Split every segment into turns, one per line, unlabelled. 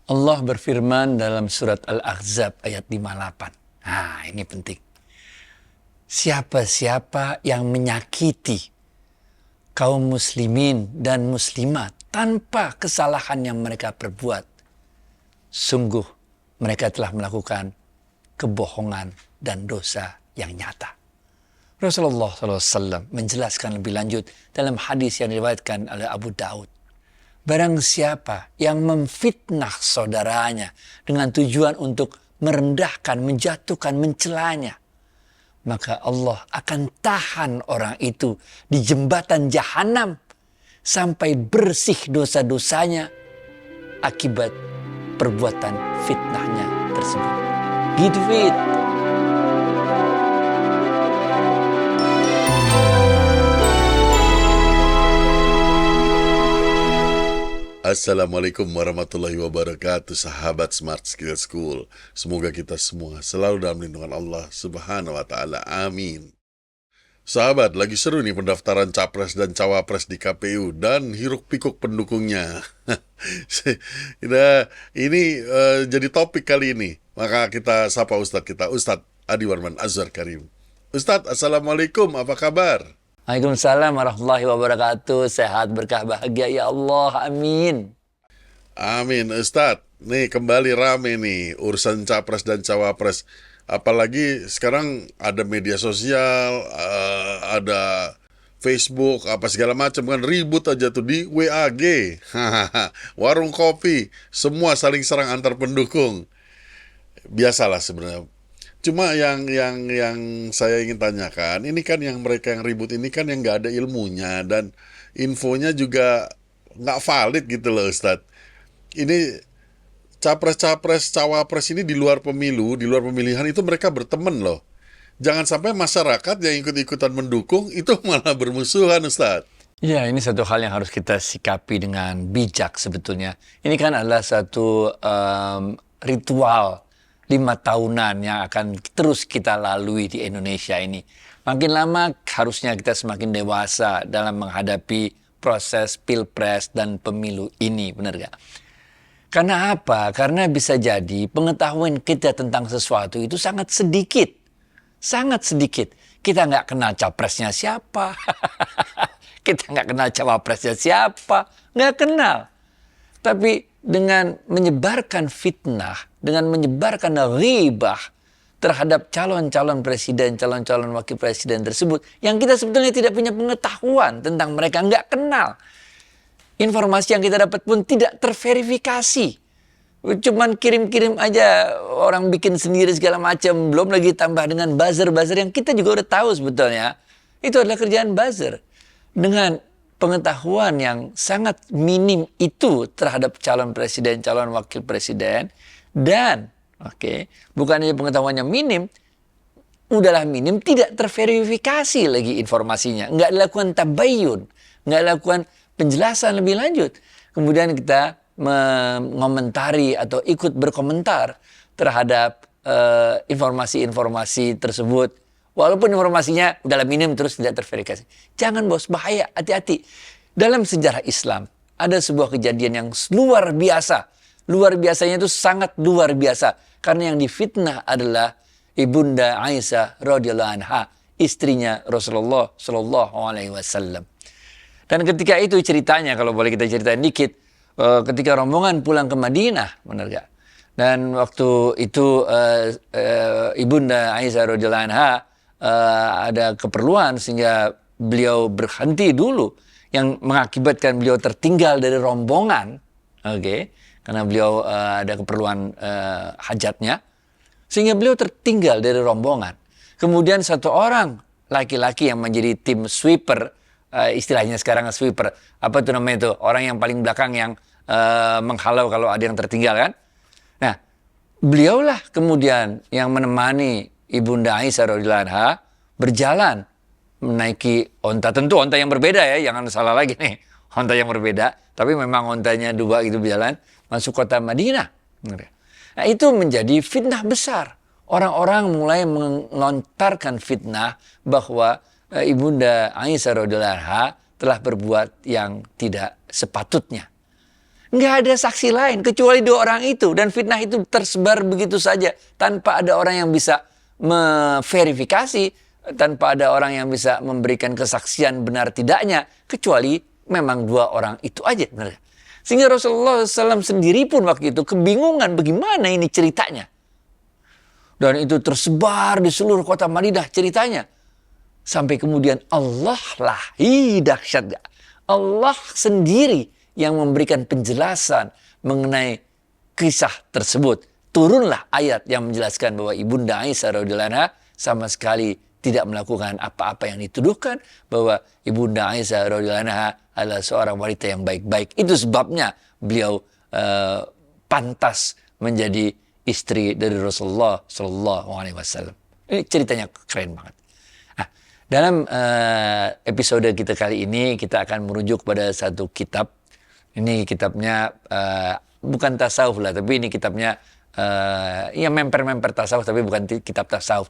Allah berfirman dalam surat Al-Ahzab ayat 58. Nah, ini penting. Siapa-siapa yang menyakiti kaum muslimin dan muslimat tanpa kesalahan yang mereka perbuat, sungguh mereka telah melakukan kebohongan dan dosa yang nyata. Rasulullah SAW menjelaskan lebih lanjut dalam hadis yang diriwayatkan oleh Abu Daud. Barang siapa yang memfitnah saudaranya dengan tujuan untuk merendahkan, menjatuhkan, mencelanya, maka Allah akan tahan orang itu di jembatan jahanam sampai bersih dosa-dosanya akibat perbuatan fitnahnya tersebut. Gitu, Fit.
Assalamualaikum warahmatullahi wabarakatuh, sahabat Smart Skill School. Semoga kita semua selalu dalam lindungan Allah Subhanahu wa Ta'ala. Amin. Sahabat, lagi seru nih pendaftaran capres dan cawapres di KPU dan hiruk-pikuk pendukungnya. Ini jadi topik kali ini. Maka kita sapa Ustadz kita, Ustadz Adi Warman Azhar Karim. Ustadz, Assalamualaikum, apa kabar?
Waalaikumsalam warahmatullahi wabarakatuh. Sehat, berkah, bahagia ya Allah. Amin.
Amin, Ustadz. Nih kembali rame nih urusan capres dan cawapres. Apalagi sekarang ada media sosial, ada Facebook, apa segala macam kan, ribut aja tuh di WAG, warung kopi, semua saling serang antar pendukung. Biasalah sebenarnya. Cuma yang saya ingin tanyakan, ini kan yang mereka yang ribut ini kan yang nggak ada ilmunya dan infonya juga nggak valid gitu loh, Ustadz. Ini capres-capres, cawapres ini di luar pemilu, di luar pemilihan itu mereka berteman loh. Jangan sampai masyarakat yang ikut-ikutan mendukung itu malah bermusuhan, Ustadz.
Ya, ini satu hal yang harus kita sikapi dengan bijak sebetulnya. Ini kan adalah satu ritual 5 tahunan yang akan terus kita lalui di Indonesia ini. Makin lama harusnya kita semakin dewasa dalam menghadapi proses pilpres dan pemilu ini, benar gak? Karena apa? Karena bisa jadi pengetahuan kita tentang sesuatu itu sangat sedikit. Sangat sedikit. Kita nggak kenal capresnya siapa. Kita nggak kenal cawapresnya siapa. Nggak kenal. Tapi dengan menyebarkan fitnah, dengan menyebarkan ghibah terhadap calon-calon presiden, calon-calon wakil presiden tersebut, yang kita sebetulnya tidak punya pengetahuan tentang mereka, nggak kenal. Informasi yang kita dapat pun tidak terverifikasi. Cuman kirim-kirim aja, orang bikin sendiri segala macam, belum lagi tambah dengan buzzer-buzzer yang kita juga udah tahu sebetulnya. Itu adalah kerjaan buzzer. Dengan pengetahuan yang sangat minim itu terhadap calon presiden, calon wakil presiden, dan bukan hanya pengetahuannya minim, udahlah minim, tidak terverifikasi lagi informasinya, nggak dilakukan tabayun, nggak dilakukan penjelasan lebih lanjut. Kemudian kita mengomentari atau ikut berkomentar terhadap informasi-informasi tersebut. Walaupun informasinya dalam minim terus tidak terverifikasi. Jangan bos, bahaya, hati-hati. Dalam sejarah Islam, ada sebuah kejadian yang luar biasa. Luar biasanya itu sangat luar biasa. Karena yang difitnah adalah Ibunda Aisyah radhiyallahu anha, istrinya Rasulullah sallallahu alaihi wasallam. Dan ketika itu ceritanya, kalau boleh kita ceritain dikit, ketika rombongan pulang ke Madinah, benar gak? Dan waktu itu Ibunda Aisyah radhiyallahu anha ada keperluan sehingga beliau berhenti dulu yang mengakibatkan beliau tertinggal dari rombongan, karena beliau ada keperluan hajatnya, sehingga beliau tertinggal dari rombongan. Kemudian satu orang laki-laki yang menjadi tim sweeper, istilahnya sekarang sweeper, apa itu namanya itu, orang yang paling belakang yang menghalau kalau ada yang tertinggal kan. Nah, beliaulah kemudian yang menemani Ibunda Aisyah radhiyallahu anha berjalan menaiki onta, tentu onta yang berbeda ya, jangan salah lagi nih, onta yang berbeda, tapi memang ontanya 2 gitu berjalan masuk kota Madinah. Nah, itu menjadi fitnah besar. Orang-orang mulai melontarkan fitnah bahwa Ibunda Aisyah radhiyallahu anha telah berbuat yang tidak sepatutnya. Nggak ada saksi lain kecuali 2 orang itu. Dan fitnah itu tersebar begitu saja tanpa ada orang yang bisa memverifikasi, tanpa ada orang yang bisa memberikan kesaksian benar tidaknya, kecuali memang 2 orang itu aja. Sehingga Rasulullah SAW sendiri pun waktu itu kebingungan bagaimana ini ceritanya. Dan itu tersebar di seluruh kota Madinah ceritanya. Sampai kemudian Allah lah, dahsyat gak? Allah sendiri yang memberikan penjelasan mengenai kisah tersebut. Turunlah ayat yang menjelaskan bahwa Ibunda Aisyah radhiyallahu anha sama sekali tidak melakukan apa-apa yang dituduhkan, bahwa Ibunda Aisyah radhiyallahu anha adalah seorang wanita yang baik-baik. Itu sebabnya beliau pantas menjadi istri dari Rasulullah Shallallahu Alaihi Wasallam. Ini ceritanya keren banget. Nah, dalam episode kita kali ini kita akan merujuk pada satu kitab. Ini kitabnya bukan tasawuf lah, tapi ini kitabnya ya memper-memper tasawuf, tapi bukan kitab tasawuf.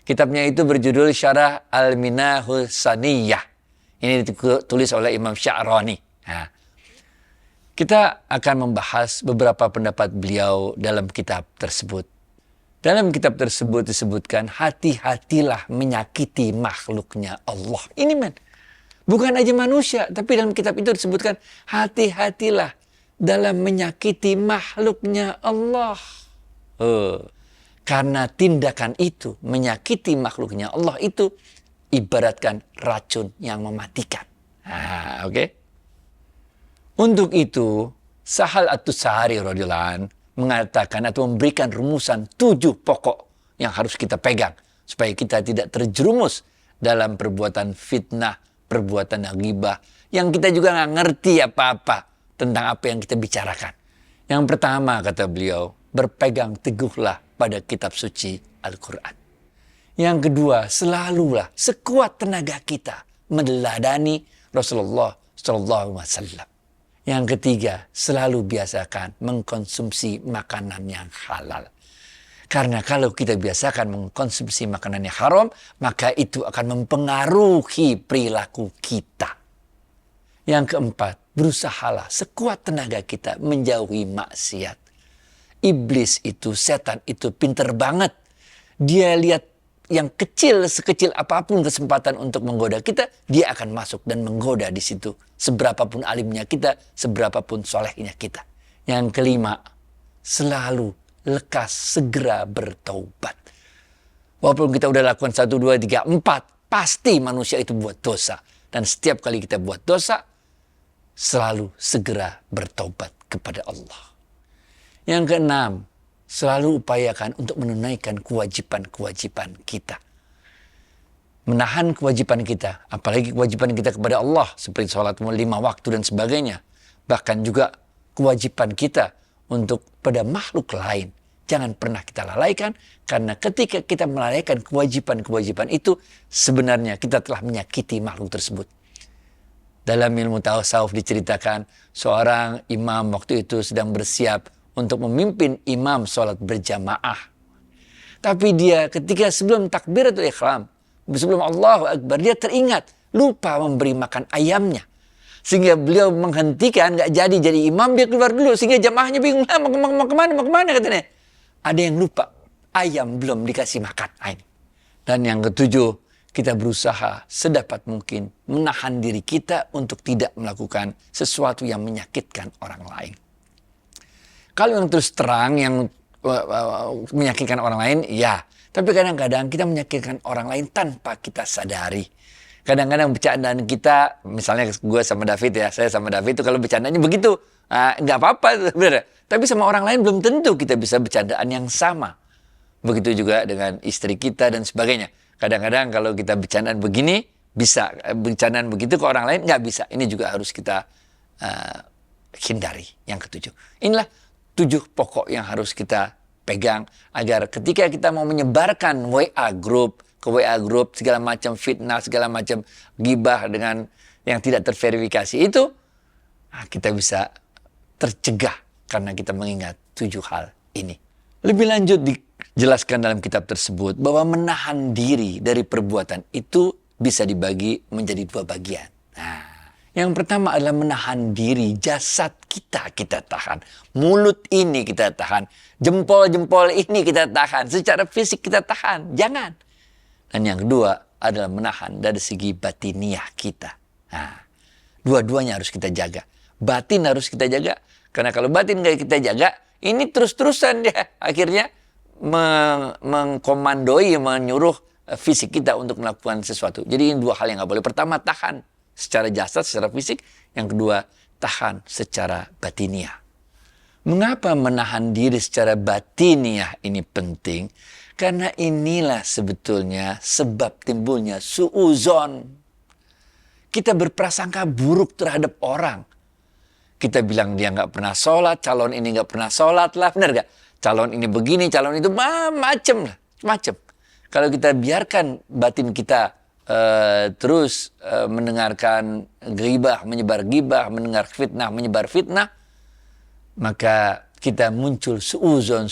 Kitabnya itu berjudul Syarah Al-Minahus Saniyah. Ini ditulis oleh Imam Sya'rani. Nah, kita akan membahas beberapa pendapat beliau dalam kitab tersebut. Dalam kitab tersebut disebutkan, hati-hatilah menyakiti makhluknya Allah. Ini bukan aja manusia, tapi dalam kitab itu disebutkan, hati-hatilah dalam menyakiti makhluknya Allah. Karena tindakan itu, menyakiti makhluknya Allah itu, ibaratkan racun yang mematikan. Oke? Untuk itu, Sahal At-Tusari radhiyallahu anhu mengatakan atau memberikan rumusan 7 pokok yang harus kita pegang supaya kita tidak terjerumus dalam perbuatan fitnah, perbuatan ghibah yang kita juga nggak ngerti apa-apa tentang apa yang kita bicarakan. Yang pertama, kata beliau, berpegang teguhlah pada kitab suci Al-Quran. Yang kedua, selalulah sekuat tenaga kita meneladani Rasulullah Sallallahu Alaihi Wasallam. Yang ketiga, selalu biasakan mengkonsumsi makanan yang halal. Karena kalau kita biasakan mengkonsumsi makanan yang haram, maka itu akan mempengaruhi perilaku kita. Yang keempat, berusahalah sekuat tenaga kita menjauhi maksiat. Iblis itu, setan itu pinter banget. Dia lihat yang kecil, sekecil apapun kesempatan untuk menggoda kita, dia akan masuk dan menggoda di situ. Seberapapun alimnya kita, seberapapun solehnya kita. Yang kelima, selalu lekas segera bertaubat. Walaupun kita udah lakukan 1, 2, 3, 4, pasti manusia itu buat dosa. Dan setiap kali kita buat dosa, selalu segera bertaubat kepada Allah. Yang keenam, selalu upayakan untuk menunaikan kewajiban-kewajiban kita. Menahan kewajiban kita, apalagi kewajiban kita kepada Allah, seperti sholat 5 waktu dan sebagainya. Bahkan juga kewajiban kita untuk pada makhluk lain. Jangan pernah kita lalaikan, karena ketika kita melalaikan kewajiban-kewajiban itu, sebenarnya kita telah menyakiti makhluk tersebut. Dalam ilmu tasawuf diceritakan, seorang imam waktu itu sedang bersiap untuk memimpin imam sholat berjamaah. Tapi dia ketika sebelum takbiratul ihram, sebelum Allahu Akbar, dia teringat lupa memberi makan ayamnya. Sehingga beliau menghentikan, nggak jadi imam, dia keluar dulu. Sehingga jamaahnya bingung, mau kemana katanya. Ada yang lupa, ayam belum dikasih makan. Dan yang ketujuh, kita berusaha sedapat mungkin menahan diri kita untuk tidak melakukan sesuatu yang menyakitkan orang lain. Kalau yang terus terang, yang menyakitkan orang lain, ya. Tapi kadang-kadang kita menyakitkan orang lain tanpa kita sadari. Kadang-kadang bercandaan kita, misalnya gue sama David ya, saya sama David itu kalau bercandanya begitu, nggak apa-apa sebenarnya. Tapi sama orang lain belum tentu kita bisa bercandaan yang sama. Begitu juga dengan istri kita dan sebagainya. Kadang-kadang kalau kita bercandaan begini, bisa. Bercandaan begitu ke orang lain, nggak bisa. Ini juga harus kita hindari. Yang ketujuh. Inilah 7 pokok yang harus kita pegang agar ketika kita mau menyebarkan WA group, ke WA group segala macam fitnah, segala macam gibah dengan yang tidak terverifikasi itu, kita bisa tercegah karena kita mengingat 7 hal ini. Lebih lanjut dijelaskan dalam kitab tersebut bahwa menahan diri dari perbuatan itu bisa dibagi menjadi 2 bagian. Nah, Yang pertama adalah menahan diri, jasad kita tahan. Mulut ini kita tahan. Jempol-jempol ini kita tahan. Secara fisik kita tahan. Jangan. Dan yang kedua adalah menahan dari segi batiniah kita. Nah, dua-duanya harus kita jaga. Batin harus kita jaga. Karena kalau batin nggak kita jaga, ini terus-terusan dia akhirnya mengkomandoi, menyuruh fisik kita untuk melakukan sesuatu. Jadi ini dua hal yang nggak boleh. Pertama, tahan secara jasad, secara fisik. Yang kedua, tahan secara batiniah. Mengapa menahan diri secara batiniah ini penting? Karena inilah sebetulnya sebab timbulnya suuzon. Kita berprasangka buruk terhadap orang. Kita bilang dia nggak pernah sholat, calon ini nggak pernah sholat lah, benar nggak? Calon ini begini, calon itu macem lah, macem. Kalau kita biarkan batin kita terus mendengarkan ghibah, menyebar ghibah, mendengar fitnah, menyebar fitnah, maka kita muncul suuzon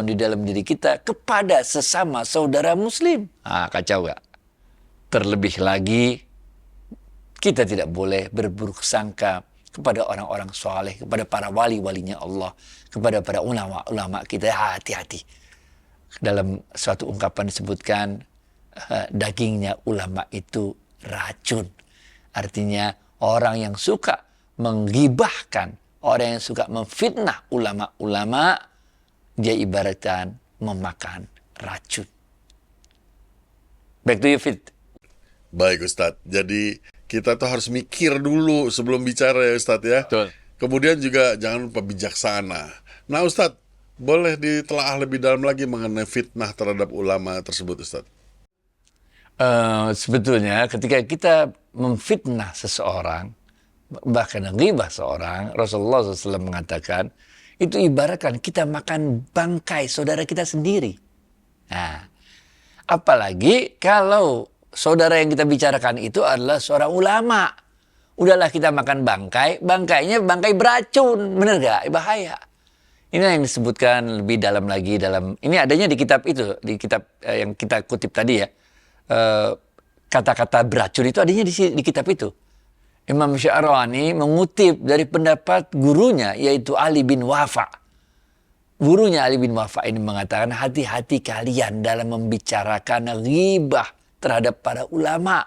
di dalam diri kita kepada sesama saudara muslim. Kacau gak? Terlebih lagi, kita tidak boleh berburuk sangka kepada orang-orang soleh, kepada para wali-walinya Allah, kepada para ulama-ulama kita. Hati-hati. Dalam suatu ungkapan disebutkan, dagingnya ulama itu racun. Artinya orang yang suka menggibahkan, orang yang suka memfitnah ulama-ulama, dia ibaratkan memakan racun. Back to you, Fit.
Baik Ustadz, jadi kita tuh harus mikir dulu sebelum bicara ya Ustadz ya.
Betul.
Kemudian juga jangan lupa bijaksana. Nah Ustadz, boleh ditelaah lebih dalam lagi mengenai fitnah terhadap ulama tersebut Ustadz?
Sebetulnya ketika kita memfitnah seseorang, bahkan ghibah seorang, Rasulullah SAW mengatakan, itu ibaratkan kita makan bangkai saudara kita sendiri. Nah, apalagi kalau saudara yang kita bicarakan itu adalah seorang ulama. Udahlah kita makan bangkai, bangkainya bangkai beracun, bener gak? Bahaya. Ini yang disebutkan lebih dalam lagi ini adanya di kitab itu, di kitab yang kita kutip tadi ya. Kata-kata beracun itu adanya di kitab itu. Imam Sya'rani mengutip dari pendapat gurunya, yaitu Ali bin Wafa. Gurunya Ali bin Wafa ini mengatakan, hati-hati kalian dalam membicarakan ghibah terhadap para ulama.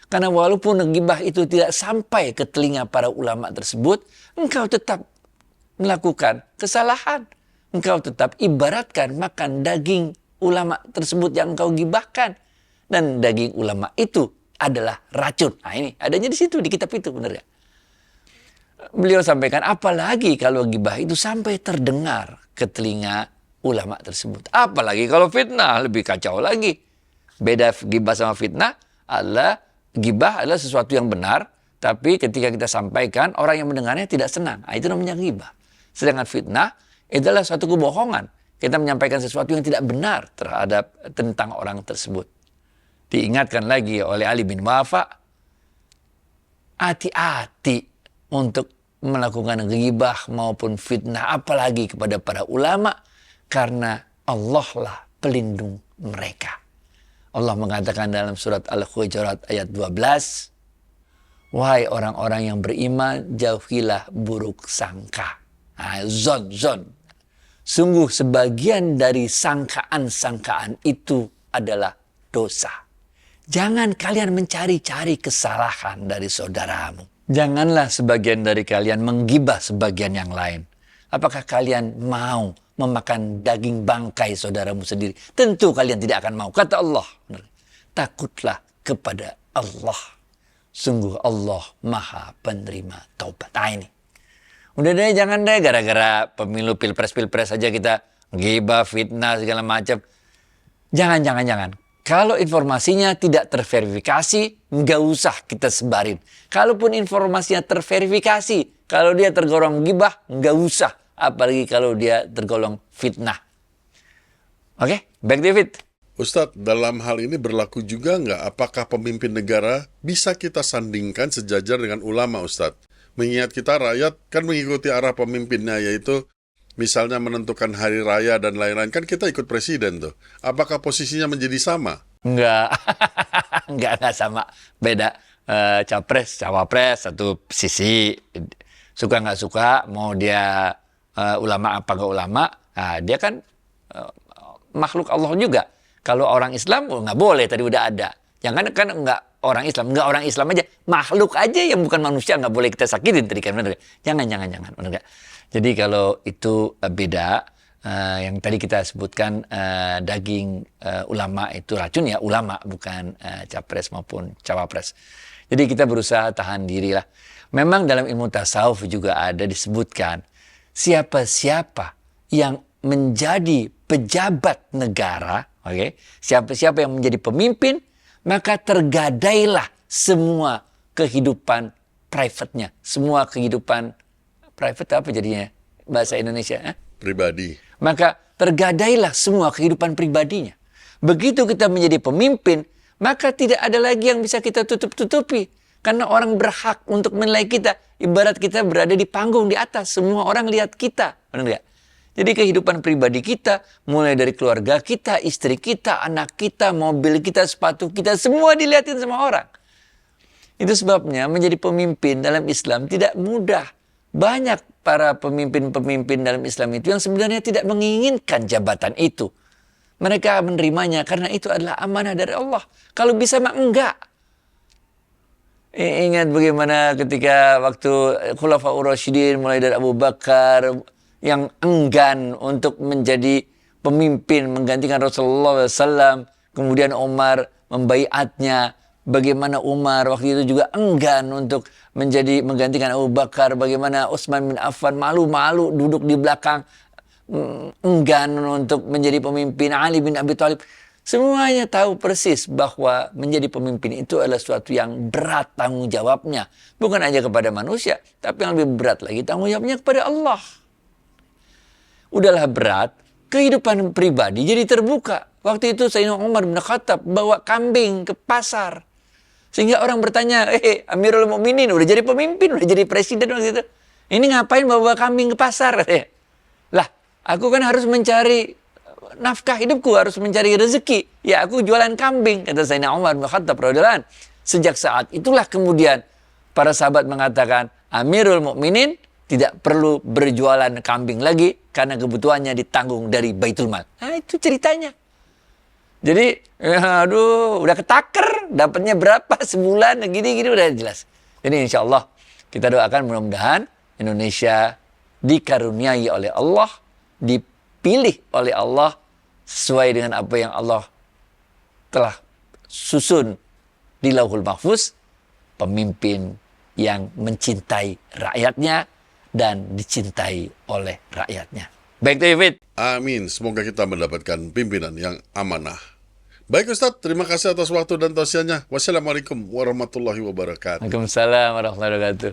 Karena walaupun ghibah itu tidak sampai ke telinga para ulama tersebut, engkau tetap melakukan kesalahan. Engkau tetap ibaratkan makan daging ulama tersebut yang engkau ghibahkan. Dan daging ulama itu adalah racun. Nah ini adanya di situ, di kitab itu, benar ya? Beliau sampaikan, apalagi kalau ghibah itu sampai terdengar ke telinga ulama tersebut. Apalagi kalau fitnah, lebih kacau lagi. Beda ghibah sama fitnah adalah ghibah adalah sesuatu yang benar, tapi ketika kita sampaikan orang yang mendengarnya tidak senang. Nah, itu namanya ghibah. Sedangkan fitnah itu adalah suatu kebohongan. Kita menyampaikan sesuatu yang tidak benar tentang orang tersebut. Diingatkan lagi oleh Ali bin Wafa, hati-hati untuk melakukan ghibah maupun fitnah, apalagi kepada para ulama, karena Allah lah pelindung mereka. Allah mengatakan dalam surat Al-Hujurat ayat 12, wahai orang-orang yang beriman, jauhilah buruk sangka. Zon. Sungguh sebagian dari sangkaan-sangkaan itu adalah dosa. Jangan kalian mencari-cari kesalahan dari saudaramu. Janganlah sebagian dari kalian menggibah sebagian yang lain. Apakah kalian mau memakan daging bangkai saudaramu sendiri? Tentu kalian tidak akan mau. Kata Allah, takutlah kepada Allah. Sungguh Allah maha penerima taubat. Nah ini. Udah deh, jangan deh gara-gara pemilu pilpres aja kita ghibah, fitnah, segala macam. Jangan. Kalau informasinya tidak terverifikasi, nggak usah kita sebarin. Kalaupun informasinya terverifikasi, kalau dia tergolong ghibah, nggak usah. Apalagi kalau dia tergolong fitnah. Oke, back to Fit.
Ustadz, dalam hal ini berlaku juga nggak? Apakah pemimpin negara bisa kita sandingkan sejajar dengan ulama, Ustadz? Mengingat kita rakyat kan mengikuti arah pemimpinnya, yaitu misalnya menentukan hari raya dan lain-lain. Kan kita ikut presiden tuh. Apakah posisinya menjadi sama?
Enggak sama. Beda. capres, cawapres satu sisi, suka nggak suka, mau dia ulama apa nggak ulama, nah, dia kan makhluk Allah juga. Kalau orang Islam nggak boleh, tadi udah ada. Jangan kan nggak orang Islam aja, makhluk aja yang bukan manusia nggak boleh kita sakitin tadi kan, benar nggak? Jangan, benar nggak? Jadi kalau itu beda. Yang tadi kita sebutkan daging ulama itu racun, ya ulama, bukan capres maupun cawapres. Jadi kita berusaha tahan diri lah. Memang dalam ilmu tasawuf juga ada disebutkan siapa-siapa yang menjadi pejabat negara, siapa-siapa yang menjadi pemimpin, maka tergadailah semua kehidupan private-nya, semua kehidupan private apa jadinya bahasa Indonesia?
Pribadi.
Maka tergadailah semua kehidupan pribadinya. Begitu kita menjadi pemimpin, maka tidak ada lagi yang bisa kita tutup-tutupi. Karena orang berhak untuk menilai kita. Ibarat kita berada di panggung di atas, semua orang lihat kita. Benar nggak? Jadi kehidupan pribadi kita, mulai dari keluarga kita, istri kita, anak kita, mobil kita, sepatu kita, semua dilihatin sama orang. Itu sebabnya menjadi pemimpin dalam Islam tidak mudah. Banyak para pemimpin-pemimpin dalam Islam itu yang sebenarnya tidak menginginkan jabatan itu. Mereka menerimanya karena itu adalah amanah dari Allah. Kalau bisa mah enggak. Ingat bagaimana ketika waktu Khulafaur Rasyidin, mulai dari Abu Bakar, yang enggan untuk menjadi pemimpin menggantikan Rasulullah SAW, kemudian Umar membaiatnya. Bagaimana Umar waktu itu juga enggan untuk menggantikan Abu Bakar. Bagaimana Utsman bin Affan malu-malu duduk di belakang, enggan untuk menjadi pemimpin. Ali bin Abi Thalib. Semuanya tahu persis bahwa menjadi pemimpin itu adalah sesuatu yang berat tanggung jawabnya. Bukan hanya kepada manusia, tapi yang lebih berat lagi tanggung jawabnya kepada Allah. Udahlah berat, kehidupan pribadi jadi terbuka. Waktu itu Sayyidina Umar bin Khattab bawa kambing ke pasar. Sehingga orang bertanya, Amirul Mukminin udah jadi pemimpin, udah jadi presiden waktu itu. Ini ngapain bawa kambing ke pasar? Lah, aku kan harus mencari nafkah hidupku, harus mencari rezeki. Ya, aku jualan kambing, kata Sayyidina Umar bin Khattab radhiyallahu anhu. Sejak saat itulah kemudian para sahabat mengatakan, Amirul Mukminin tidak perlu berjualan kambing lagi karena kebutuhannya ditanggung dari Baitul Mal. Nah, itu ceritanya. Jadi, udah ketaker, dapatnya berapa sebulan, gini-gini udah jelas. Jadi insya Allah kita doakan mudah-mudahan Indonesia dikaruniai oleh Allah, dipilih oleh Allah sesuai dengan apa yang Allah telah susun di Lauhul Mahfuz, pemimpin yang mencintai rakyatnya dan dicintai oleh rakyatnya. Baik, David.
Amin. Semoga kita mendapatkan pimpinan yang amanah. Baik Ustadz, terima kasih atas waktu dan tausiahnya. Wassalamualaikum warahmatullahi wabarakatuh.
Waalaikumsalam warahmatullahi wabarakatuh.